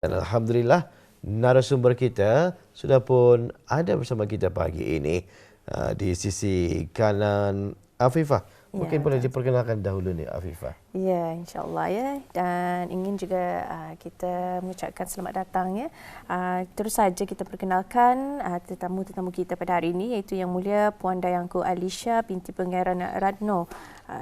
Dan Alhamdulillah narasumber kita sudah pun ada bersama kita pagi ini di sisi kanan Afifah. Mungkin boleh diperkenalkan dahulu nih Afifah. Ya, insyaAllah ya. Dan ingin juga kita mengucapkan selamat datang ya. Terus saja kita perkenalkan tetamu-tetamu kita pada hari ini, iaitu Yang Mulia Puan Dayangku Alisha binti Pangeran Radno,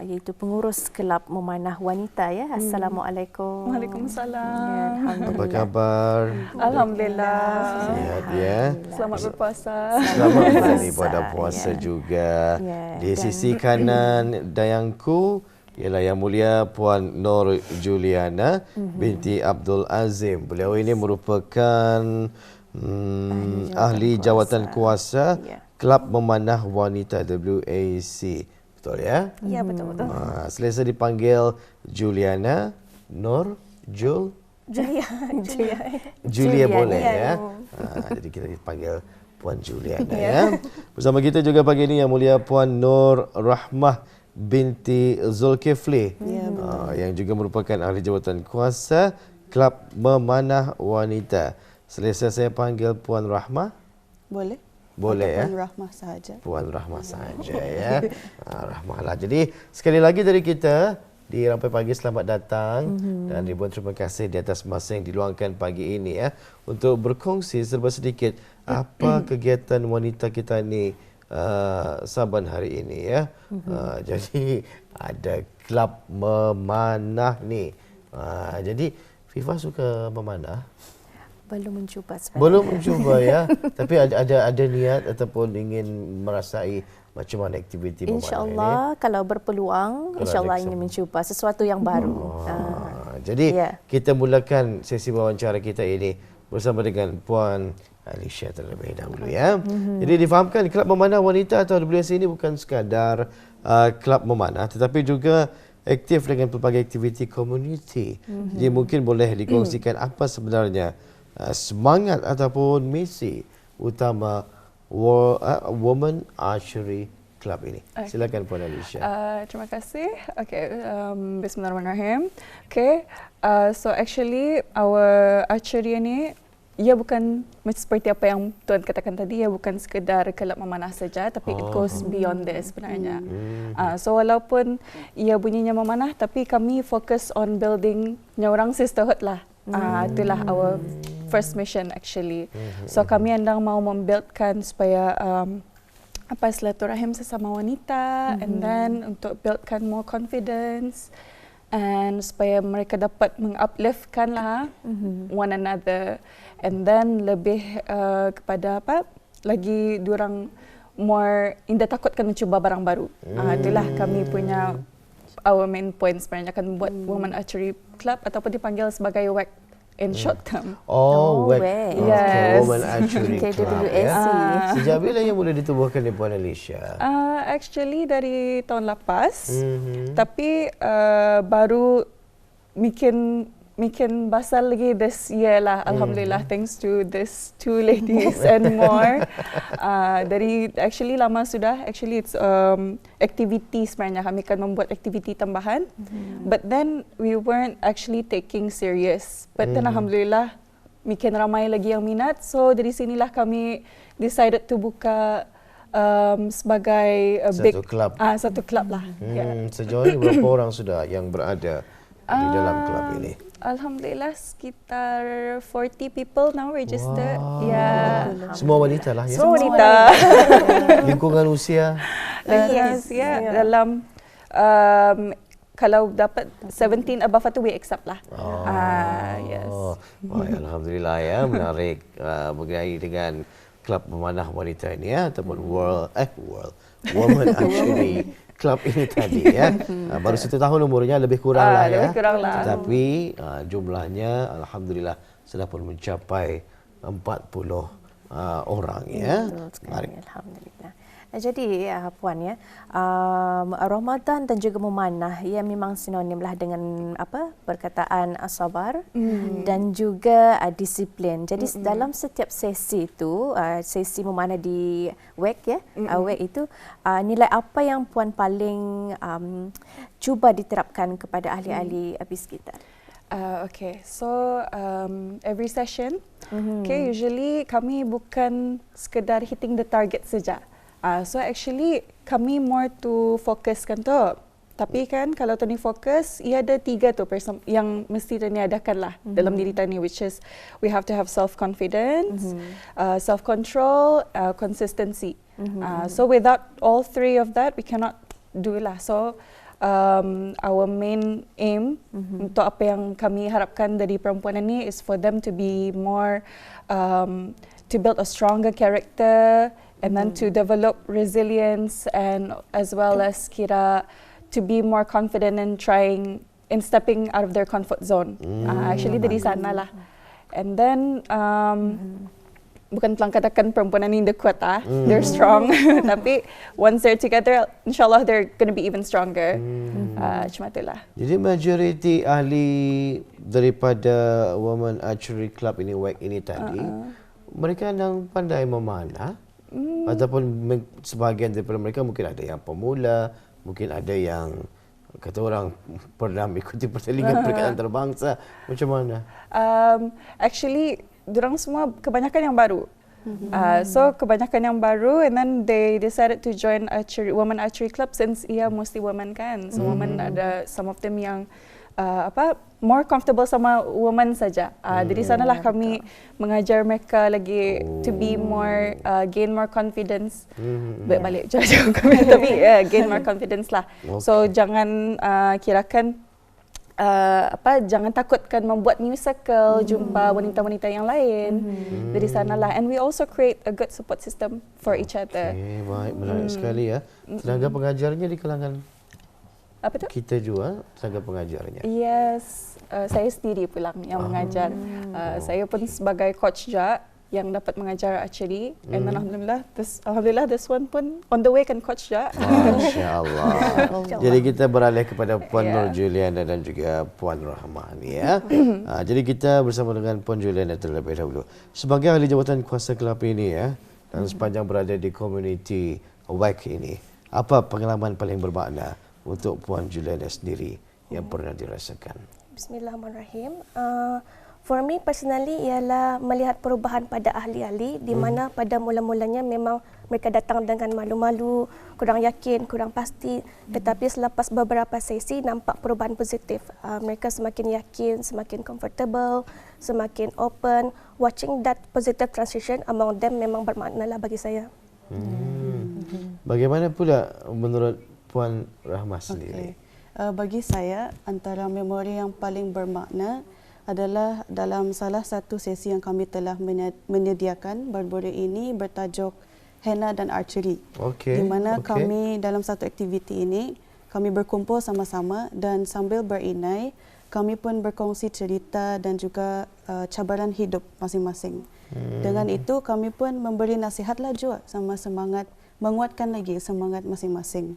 iaitu pengurus Kelab Memanah Wanita ya. Assalamualaikum. Waalaikumsalam. Ya, Apa khabar? Alhamdulillah. Sihat ya. Selamat berpuasa. Selamat berani pada puasa juga. Ya, Di sisi kanan Dayangku ialah Yang Mulia Puan Nur Juliana binti Abdul Azim. Beliau ini merupakan ahli jawatan kuasa Kelab Memanah Wanita WAC. Betul ya? Ya, betul-betul. Selesa dipanggil Juliana, Nur, Julia boleh ya. Jadi kita dipanggil Puan Juliana ya. Bersama kita juga pagi ini Yang Mulia Puan Nur Rahmah binti Zulkifli, yang juga merupakan ahli jawatan kuasa Kelab Memanah Wanita. Selesa saya panggil Puan Rahmah? Boleh? Boleh ya? Puan Rahmah sahaja. Puan Rahmah sahaja ya. Rahmahlah. Jadi sekali lagi dari kita di Rampai Pagi selamat datang dan ribuan terima kasih di atas masa yang diluangkan pagi ini ya untuk berkongsi serba sedikit apa kegiatan wanita kita ni saban hari ini ya. Jadi ada Kelab Memanah ni. Jadi Fifa suka memanah? Belum mencuba sebenarnya. Belum mencuba ya. Tapi ada niat ataupun ingin merasai macam mana aktiviti memanah ini? InsyaAllah kalau berpeluang, insyaAllah ingin mencuba sesuatu yang baru. Jadi kita mulakan sesi wawancara kita ini bersama dengan Puan Alisha terlebih dahulu ya. Jadi difahamkan Kelab Memanah Wanita atau WAC ini bukan sekadar kelab memanah tetapi juga aktif dengan pelbagai aktiviti komuniti. Jadi mungkin boleh dikongsikan apa sebenarnya semangat ataupun misi utama Women Archery Club ini. Silakan Puan Alisha. Terima kasih. Bismillahirrahmanirrahim. So actually our archery ini ia bukan seperti apa yang Tuan katakan tadi, ia bukan sekedar kelab memanah saja, tapi it goes beyond this sebenarnya. So walaupun ia bunyinya memanah, tapi kami fokus on building orang sisterhood lah. Itulah our first mission actually. So kami andang mau membuildkan supaya silaturahim sesama wanita, and then untuk buildkan more confidence, and supaya mereka dapat mengupliftkan lah one another, and then lebih kepada lagi diorang more indah takutkan mencuba barang baru. Itulah kami punya our main point sebenarnya, akan membuat Women Archery Club ataupun dipanggil sebagai WAC in short term. WAC. Yes. Women Archery Club ya. Sejak bila yang mula ditubuhkan di Puan Alisha? Actually dari tahun lepas, tapi baru bikin basal lagi this year lah. Alhamdulillah, thanks to this two ladies and more. Dari actually lama sudah. Actually it's activity sebenarnya. Kami akan membuat aktiviti tambahan. But then we weren't actually taking serious. But then Alhamdulillah, makin ramai lagi yang minat. So dari sinilah kami decided to buka sebagai satu kelab. Satu kelab lah. Sejauh ini berapa orang sudah yang berada di dalam kelab ini? Alhamdulillah sekitar 40 people now registered. Wow. Ya. Semua wanita lah ya. Semua wanita. Lingkungan usia? Dalam kalau dapat 17 above itu we accept lah. Yes. Alhamdulillah ya, menarik berkait dengan Kelab Memanah Wanita ini ya, ataupun Women Archery Club ini tadi ya. Baru 1 tahun umurnya, lebih kurang lah ya. Lebih kurang lah. Tetapi jumlahnya Alhamdulillah sudah pun mencapai 40 orang ya. Alhamdulillah. Jadi Puan ya, Ramadan dan juga memanah ia memang sinonim lah dengan perkataan sabar dan juga disiplin. Jadi dalam setiap sesi itu, sesi memanah di WAC ya, WAC itu nilai apa yang Puan paling cuba diterapkan kepada ahli-ahli APIS kita? Okay, so every session, okay, usually kami bukan sekedar hitting the target saja. So actually kami more to fokuskan tu. Tapi kan kalau Tony fokus, ia ada 3 tu yang mesti Tony adakan lah dalam diri Tony, which is we have to have self-confidence, self-control, consistency. So without all 3 of that, we cannot do lah. So our main aim untuk apa yang kami harapkan dari perempuan ini is for them to be more, to build a stronger character and then to develop resilience and as well as to be more confident in stepping out of their comfort zone. Actually dari sana lah. And then bukan telah katakan perempuan ini kuat they're strong. Tapi once they're together, insyaAllah they're going to be even stronger. Cuma itulah. Jadi majoriti ahli daripada Women Archery Club ini, WAC ini tadi, mereka yang pandai memanah, ataupun sebahagian daripada mereka mungkin ada yang pemula, mungkin ada yang kata orang pernah mengikuti pertandingan perikatan antarabangsa. Macam mana? Actually, diorang semua kebanyakan yang baru. So kebanyakan yang baru, and then they decided to join Women Archery Club since ia mostly women kan. So women ada some of them yang more comfortable sama women saja. Dari sanalah kami mengajar mereka lagi to be more, gain more confidence. Balik jauh kami, tapi gain more confidence lah. Okay. So jangan kirakan jangan takutkan membuat musical, jumpa wanita-wanita yang lain. Dari sanalah. And we also create a good support system for each other. Okay, baik, menarik sekali ya. Tenaga pengajarnya di kalangan Apa tu? kita juga, tenaga pengajarnya. Yes, saya sendiri pulang yang mengajar. Saya pun sebagai coach juga yang dapat mengajar archery. And then alhamdulillah this one pun on the way kan coach juga. Masya-Allah. Jadi kita beralih kepada Puan Nur Juliana dan juga Puan Rahmah ni ya. Jadi kita bersama dengan Puan Juliana terlebih dahulu. Sebagai ahli jawatan kuasa kelab ini ya, dan sepanjang berada di komuniti WAC ini, apa pengalaman paling bermakna untuk Puan Juliana sendiri yang pernah dirasakan? Bismillahirrahmanirrahim. For me personally ialah melihat perubahan pada ahli-ahli di mana pada mula-mulanya memang mereka datang dengan malu-malu, kurang yakin, kurang pasti, tetapi selepas beberapa sesi nampak perubahan positif. Mereka semakin yakin, semakin comfortable, semakin open. Watching that positive transition among them memang bermaknalah bagi saya. Bagaimana pula menurut Puan Rahmah sendiri? Bagi saya, antara memori yang paling bermakna adalah dalam salah satu sesi yang kami telah menyediakan baru-baru ini bertajuk Henna dan Archery. Di mana kami dalam satu aktiviti ini, kami berkumpul sama-sama dan sambil berinai, kami pun berkongsi cerita dan juga cabaran hidup masing-masing. Dengan itu, kami pun memberi nasihatlah juga sama semangat, menguatkan lagi semangat masing-masing.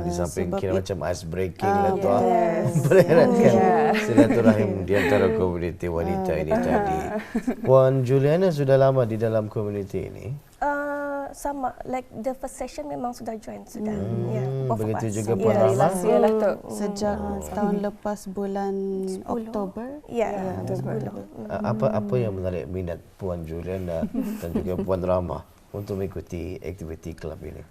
Di samping kira macam ice breaking lah tu. Bereratkan silaturahim di antara komuniti wanita ini tadi. Puan Juliana sudah lama di dalam komuniti ini? Sama, like the first session memang sudah join sudah. Begitu juga Puan Rahmah? Sejak tahun lepas bulan Oktober. Ya, 10. Apa yang menarik minat Puan Juliana dan juga Puan Rahmah untuk mengikuti aktiviti kelab ini?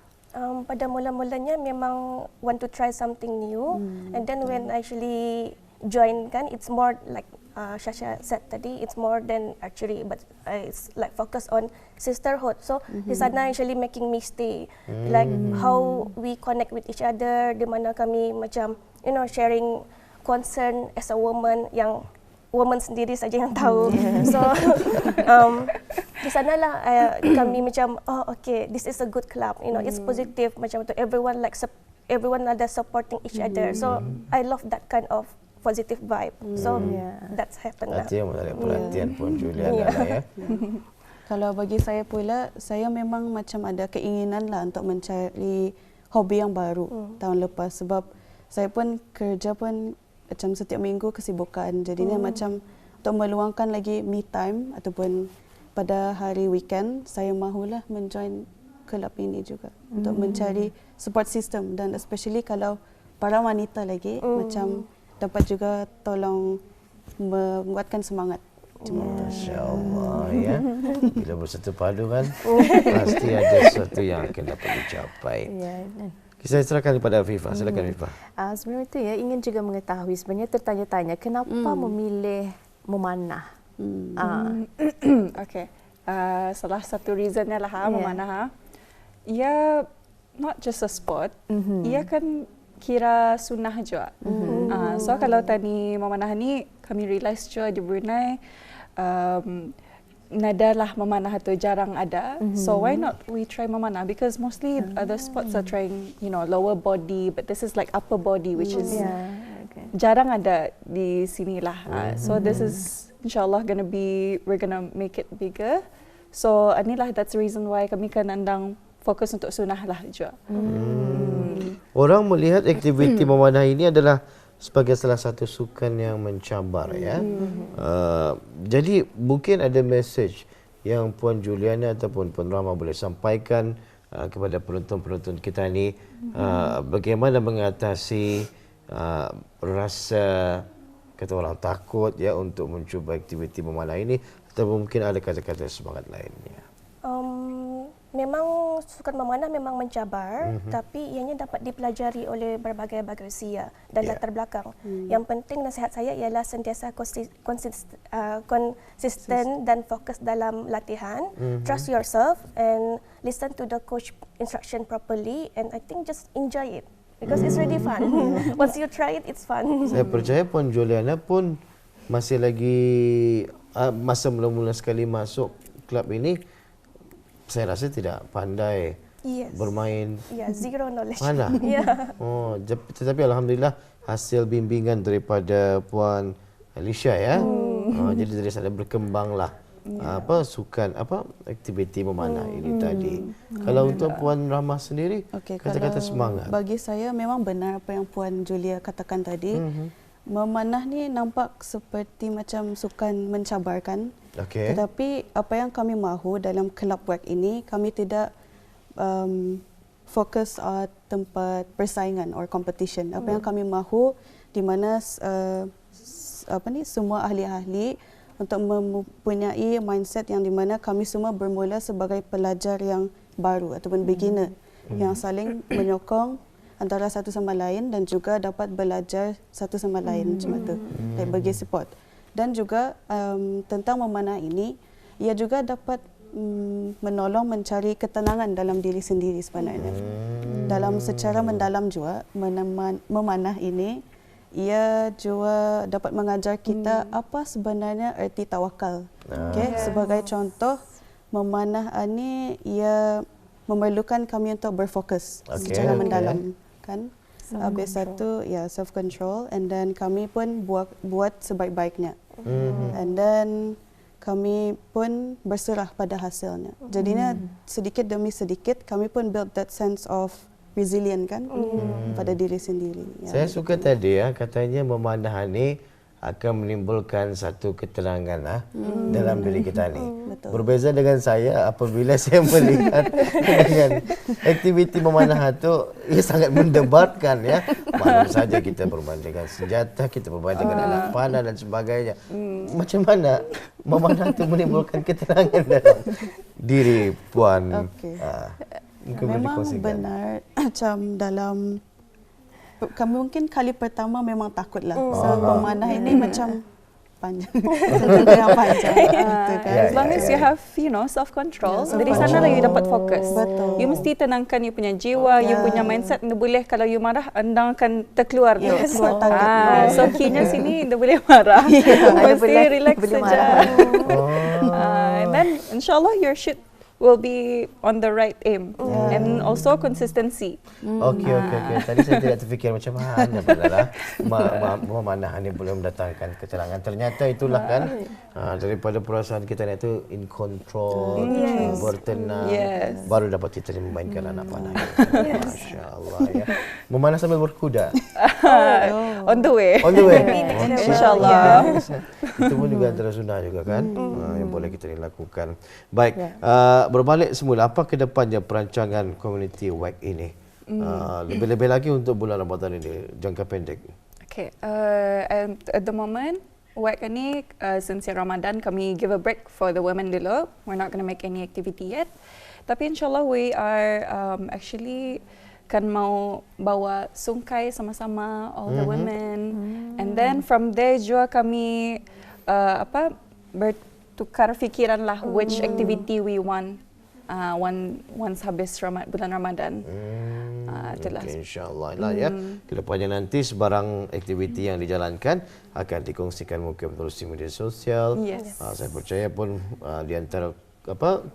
Pada mula-mulanya memang want to try something new, and then when actually join kan, it's more like Shasha said tadi, it's more than archery, but it's like focus on sisterhood. So di sana actually making me stay, like how we connect with each other, di mana kami macam sharing concern as a woman yang woman sendiri saja yang tahu. So di sanalah kami macam okay, this is a good club, it's positive macam tu, everyone ada supporting each other. So I love that kind of positive vibe. So that's happened lah. Itu yang menarik perhatian Puan Juliana lah ya. Kalau bagi saya pula, saya memang macam ada keinginan lah untuk mencari hobi yang baru tahun lepas, sebab saya pun kerja pun macam setiap minggu kesibukan. Jadinya macam untuk meluangkan lagi me time ataupun pada hari weekend, saya mahulah menjoin kelab ini juga untuk mencari support system, dan especially kalau para wanita lagi macam dapat juga tolong menguatkan semangat. Masya Allah ya. Bila bersatu padu kan, pasti ada sesuatu yang akan dapat dicapai. Ya. Saya serahkan kepada Afifah. Silakan Afifah. Sebenarnya itu ya, ingin juga mengetahui sebenarnya tertanya-tanya kenapa memilih memanah. Okay. Salah satu reasonnya lah memanah. Ia not just a sport. Ia kan kira sunnah juga. So kalau tadi memanah ni kami realise juga di Brunei nada lah memanah tu jarang ada. So why not we try memanah? Because mostly other sports are trying, lower body, but this is like upper body, which is jarang ada di sini lah. So this is insyaAllah we're gonna make it bigger. So inilah that's the reason why kami kan andang fokus untuk sunnah lah juga. Orang melihat aktiviti memanah ini adalah sebagai salah satu sukan yang mencabar ya. Jadi mungkin ada message yang Puan Juliana ataupun Puan Rahma boleh sampaikan kepada penonton-penonton kita ni bagaimana mengatasi rasa kata orang takut ya untuk mencuba aktiviti memanah ini, atau mungkin ada kata-kata semangat lainnya. Memang sukan memanah memang mencabar, tapi ianya dapat dipelajari oleh berbagai usia dan latar belakang. Yang penting nasihat saya ialah sentiasa konsisten dan fokus dalam latihan. Trust yourself and listen to the coach instruction properly, and I think just enjoy it because it's really fun. Once you try it, it's fun. Saya percaya Puan Juliana pun masih lagi masa mula-mula sekali masuk klub ini. Saya rasa tidak pandai bermain. Zero knowledge. Mana? Tetapi alhamdulillah hasil bimbingan daripada Puan Alicia ya. Jadi dari sana berkembanglah sukan aktiviti memanah ini tadi. Kalau untuk Puan Rahma sendiri, kata-kata semangat. Bagi saya memang benar apa yang Puan Julia katakan tadi. Memanah ni nampak seperti macam sukan mencabarkan. Tetapi apa yang kami mahu dalam kelab WAC ini, kami tidak fokus tempat persaingan or competition. Apa yang kami mahu di mana semua ahli-ahli untuk mempunyai mindset yang di mana kami semua bermula sebagai pelajar yang baru ataupun beginner yang saling menyokong antara satu sama lain dan juga dapat belajar satu sama lain macam tu, bagi support. Dan juga tentang memanah ini, ia juga dapat menolong mencari ketenangan dalam diri sendiri sebenarnya. Dalam secara mendalam juga, memanah ini, ia juga dapat mengajar kita apa sebenarnya erti tawakal. Sebagai contoh, memanah ini ia memerlukan kami untuk berfokus secara mendalam. Kan? Habis satu self control, and then kami pun buat sebaik-baiknya, and then kami pun berserah pada hasilnya. Jadinya sedikit demi sedikit kami pun build that sense of resilient kan pada diri sendiri. Saya suka tadi katanya memanah ni akan menimbulkan satu ketenangan dalam diri kita ni. Berbeza dengan saya apabila saya melihat dengan aktiviti memanah itu, ia sangat mendebarkan ya. Maklum saja kita bermain dengan senjata, kita bermain dengan anak panah dan sebagainya. Macam mana memanah itu menimbulkan ketenangan dalam diri Puan? Memang benar macam dalam kami mungkin kali pertama memang takutlah. Memanah ini macam panjang. Yang panjang. As long as you have, self control, dari sana lah you dapat fokus. Betul. You mesti tenangkan you punya jiwa, you punya mindset. Anda boleh kalau you marah, anda akan terkeluar tu. Keluar tangan. So key-nya sini anda boleh marah. Mesti relax saja. And then insyaAllah your shoot will be on the right aim and also consistency. Okey. Tadi saya tidak terfikir macam mana padahal memanah ini boleh mendatangkan ketenangan. Ternyata itulah kan daripada perasaan kita ni itu in control, bertenang, baru dapat kita memainkan anak panah. Masya-Allah ya. Memanah sambil berkuda. On the way. Insya-Allah. Itu pun juga antara sunnah juga kan yang boleh kita lakukan. Baik. Berbalik semula, apa ke depannya perancangan komuniti WAC ini? Lebih-lebih lagi untuk bulan Ramadan ini, jangka pendek. At the moment, WEC ni since Ramadan kami give a break for the women dulu. We're not going to make any activity yet. Tapi insyaAllah we are actually kan mau bawa sungkai sama-sama all the women. And then from there juga kami bertukar fikiran lah which activity we want once habis bulan Ramadan. Itulah. Okay, insyaAllah lah ya. Kedepannya nanti sebarang aktiviti yang dijalankan akan dikongsikan mungkin melalui media sosial. Yes. Saya percaya pun di antara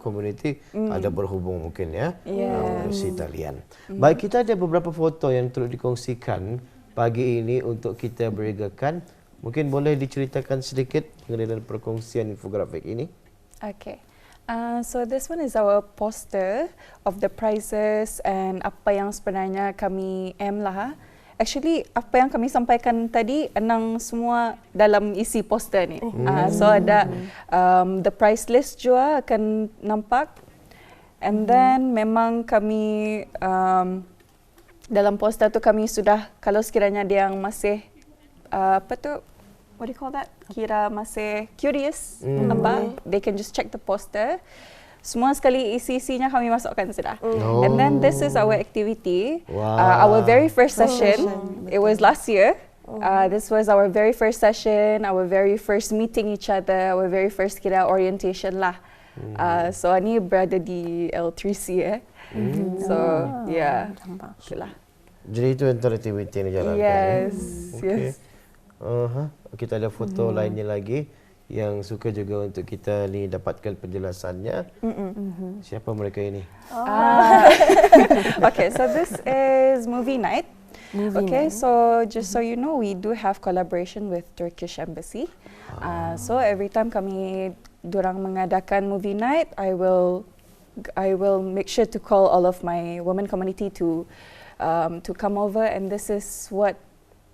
komuniti ada berhubung mungkin ya melalui talian. Baik, kita ada beberapa foto yang turut dikongsikan pagi ini untuk kita beregakan. Mungkin boleh diceritakan sedikit mengenai perkongsian infografik ini? Okay. So this one is our poster of the prizes and apa yang sebenarnya kami aim lah. Actually, apa yang kami sampaikan tadi enang semua dalam isi poster ni. So ada the prize list juga akan nampak. And then memang kami dalam poster tu kami sudah, kalau sekiranya dia yang masih what do you call that? Kira masih curious they can just check the poster. Semua sekali isi-isinya kami masukkan sudah. And then this is our activity. Our very first session. It was last year. This was our very first session, our very first meeting each other, our very first kira orientation lah. So ni berada di L3C So yeah. Itulah. Jadi itu antara aktiviti yang dijalankan. Yes. Okay. Kita ada foto lainnya lagi yang suka juga untuk kita ni dapatkan penjelasannya. Siapa mereka ini? Okay, so this is movie night. So just so you know, we do have collaboration with Turkish Embassy. So every time kami dorang mengadakan movie night, I will make sure to call all of my women community to come over, and this is what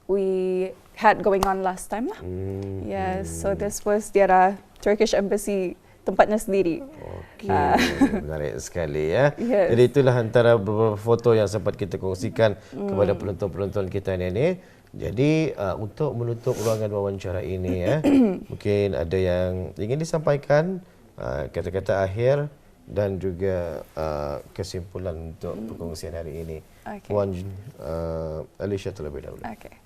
we had going on last time lah. Yes, so this was their Turkish Embassy tempatnya sendiri. Okey, menarik sekali ya. Yes. Jadi itulah antara beberapa foto yang sempat kita kongsikan kepada penonton-penonton kita ni. Jadi untuk menutup ruangan wawancara ini ya, mungkin ada yang ingin disampaikan kata-kata akhir dan juga kesimpulan untuk perkongsian hari ini. Puan Alicia terlebih dahulu. Okay.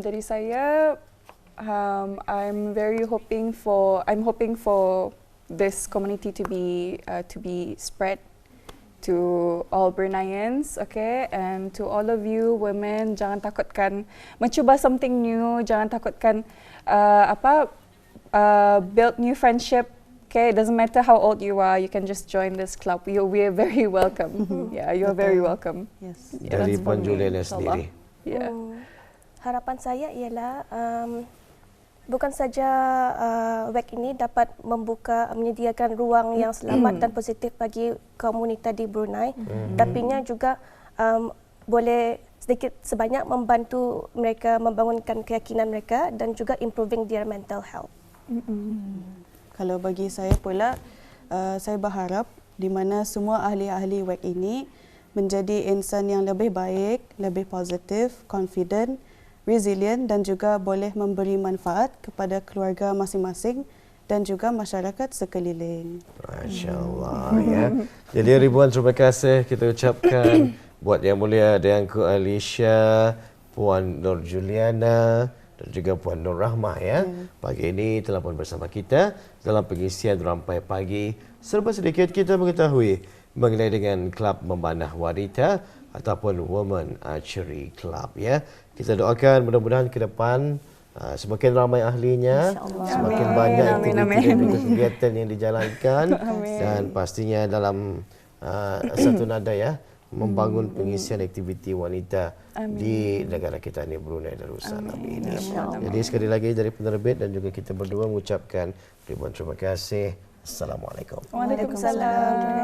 Dari saya, I'm hoping for this community to be spread to all Bruneians, okay, and to all of you women, jangan takutkan mencuba something new, jangan takutkan build new friendship. Okay, it doesn't matter how old you are, you can just join this club. We are very welcome. Yeah, you are very welcome. Yes. Dari Puan Juliana sendiri. Yeah. Harapan saya ialah bukan saja WEC ini dapat menyediakan ruang yang selamat dan positif bagi kaum wanita di Brunei, tapinya juga boleh sedikit sebanyak membantu mereka membangunkan keyakinan mereka dan juga improving their mental health. Kalau bagi saya pula, saya berharap di mana semua ahli-ahli WEC ini menjadi insan yang lebih baik, lebih positif, confident, resilient dan juga boleh memberi manfaat kepada keluarga masing-masing dan juga masyarakat sekeliling. Masya-Allah ya. Jadi ribuan terima kasih kita ucapkan buat Yang Mulia Dayangku Alicia, Puan Nur Juliana dan juga Puan Nur Rahmah ya. Pagi ini telah pun bersama kita dalam pengisian Rampai Pagi. Serba sedikit kita mengetahui mengenai dengan Kelab Memanah Wanita ataupun Women Archery Club ya. Kita doakan mudah-mudahan ke depan semakin ramai ahlinya, semakin banyak aktiviti dan juga kegiatan yang dijalankan dan pastinya dalam satu nada ya membangun pengisian aktiviti wanita di negara kita ini Brunei Darussalam ini. Jadi sekali lagi dari penerbit dan juga kita berdua mengucapkan ribuan terima kasih. Assalamualaikum. Waalaikumsalam.